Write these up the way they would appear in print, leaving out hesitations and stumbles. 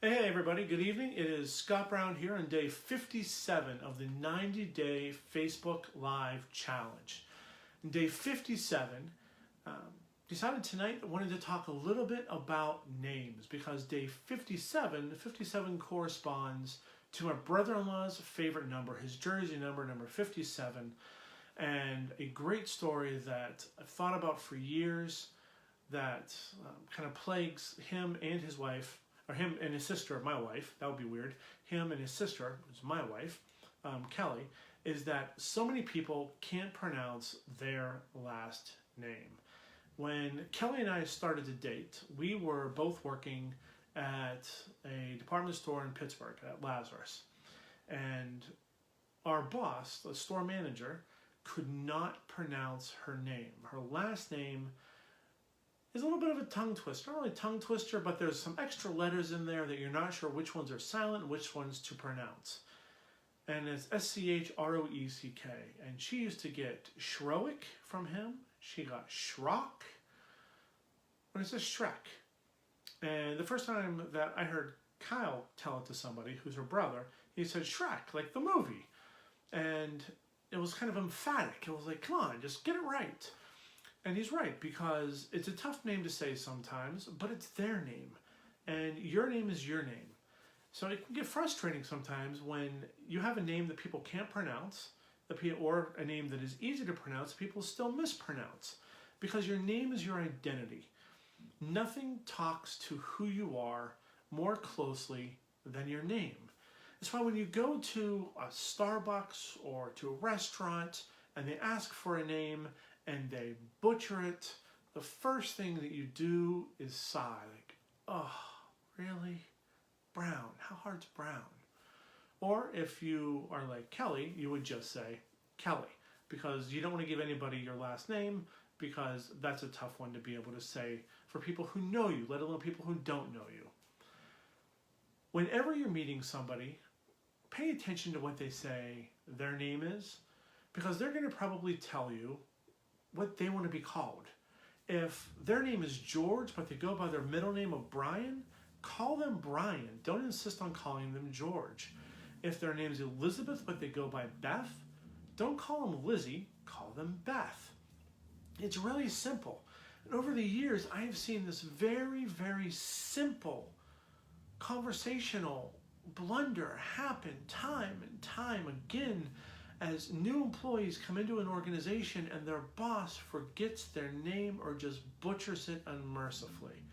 Hey everybody, good evening. It is Scott Brown here on day 57 of the 90-day Facebook Live Challenge. In day 57, decided tonight I wanted to talk a little bit about names because day 57 corresponds to my brother-in-law's favorite number, his jersey number, number 57, and a great story that I've thought about for years that kind of plagues him and his wife, or him and his sister, my wife, that would be weird, him and his sister, who's my wife, Kelly, is that so many people can't pronounce their last name. When Kelly and I started to date, we were both working at a department store in Pittsburgh, at Lazarus. And our boss, the store manager, could not pronounce her name. Her last name is a little bit of a tongue twister. Not really a tongue twister, but there's some extra letters in there that you're not sure which ones are silent and which ones to pronounce. And it's S-C-H-R-O-E-C-K. And she used to get Schroek from him. She got Schrock. When it says Shrek. And the first time that I heard Kyle tell it to somebody, who's her brother, he said Shrek, like the movie. And it was kind of emphatic. It was like, come on, just get it right. And he's right, because it's a tough name to say sometimes, but it's their name. And your name is your name. So it can get frustrating sometimes when you have a name that people can't pronounce, or a name that is easy to pronounce, people still mispronounce. Because your name is your identity. Nothing talks to who you are more closely than your name. That's why when you go to a Starbucks or to a restaurant and they ask for a name, and they butcher it, the first thing that you do is sigh, like, oh, really? Brown, how hard's brown? Or if you are like Kelly, you would just say Kelly, because you don't want to give anybody your last name, because that's a tough one to be able to say for people who know you, let alone people who don't know you. Whenever you're meeting somebody, pay attention to what they say their name is, because they're going to probably tell you what they want to be called. If their name is George, but they go by their middle name of Brian, call them Brian. Don't insist on calling them George. If their name is Elizabeth, but they go by Beth, don't call them Lizzie, call them Beth. It's really simple. And over the years, I have seen this very, very simple conversational blunder happen time and time again as new employees come into an organization and their boss forgets their name or just butchers it unmercifully.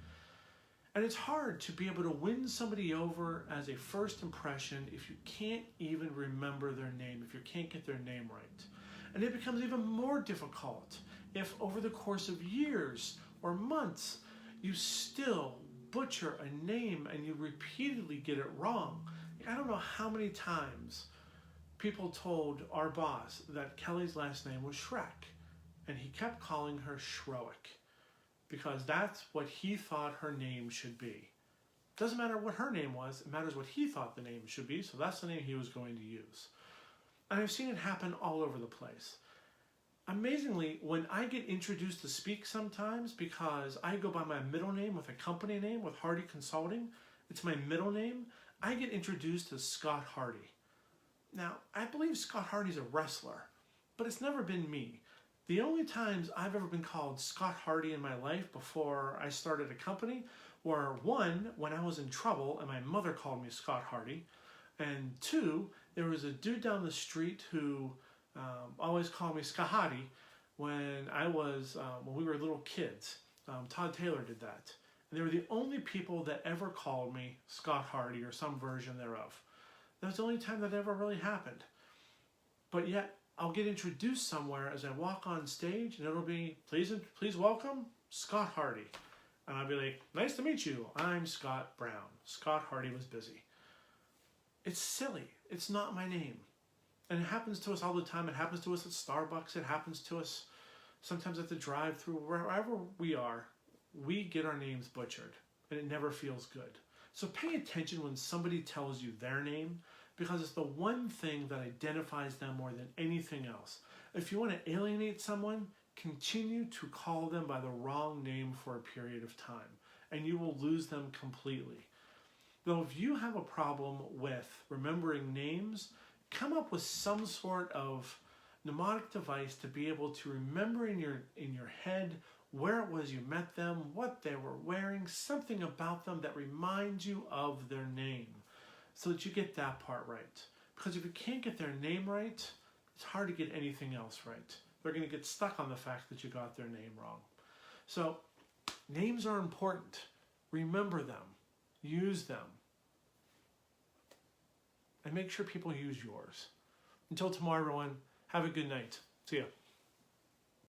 And it's hard to be able to win somebody over as a first impression if you can't even remember their name, if you can't get their name right. And it becomes even more difficult if over the course of years or months you still butcher a name and you repeatedly get it wrong. I don't know how many times people told our boss that Kelly's last name was Shrek, and he kept calling her Schroek, because that's what he thought her name should be. Doesn't matter what her name was, it matters what he thought the name should be, so that's the name he was going to use. And I've seen it happen all over the place. Amazingly, when I get introduced to speak sometimes, because I go by my middle name with a company name, with Hardy Consulting, it's my middle name, I get introduced to Scott Hardy. Now, I believe Scott Hardy's a wrestler, but it's never been me. The only times I've ever been called Scott Hardy in my life before I started a company were, one, when I was in trouble and my mother called me Scott Hardy, and two, there was a dude down the street who always called me Skahati when we were little kids. Todd Taylor did that. And they were the only people that ever called me Scott Hardy or some version thereof. That was the only time that ever really happened. But yet, I'll get introduced somewhere as I walk on stage, and it'll be, please welcome, Scott Hardy. And I'll be like, nice to meet you, I'm Scott Brown. Scott Hardy was busy. It's silly. It's not my name. And it happens to us all the time. It happens to us at Starbucks. It happens to us sometimes at the drive-thru. Wherever we are, we get our names butchered, and it never feels good. So pay attention when somebody tells you their name, because it's the one thing that identifies them more than anything else. If you want to alienate someone, continue to call them by the wrong name for a period of time, and you will lose them completely. Though if you have a problem with remembering names, come up with some sort of mnemonic device to be able to remember in your head where it was you met them, what they were wearing, something about them that reminds you of their name, so that you get that part right. Because if you can't get their name right, it's hard to get anything else right. They're going to get stuck on the fact that you got their name wrong. So names are important. Remember them. Use them. And make sure people use yours. Until tomorrow, everyone, have a good night. See ya.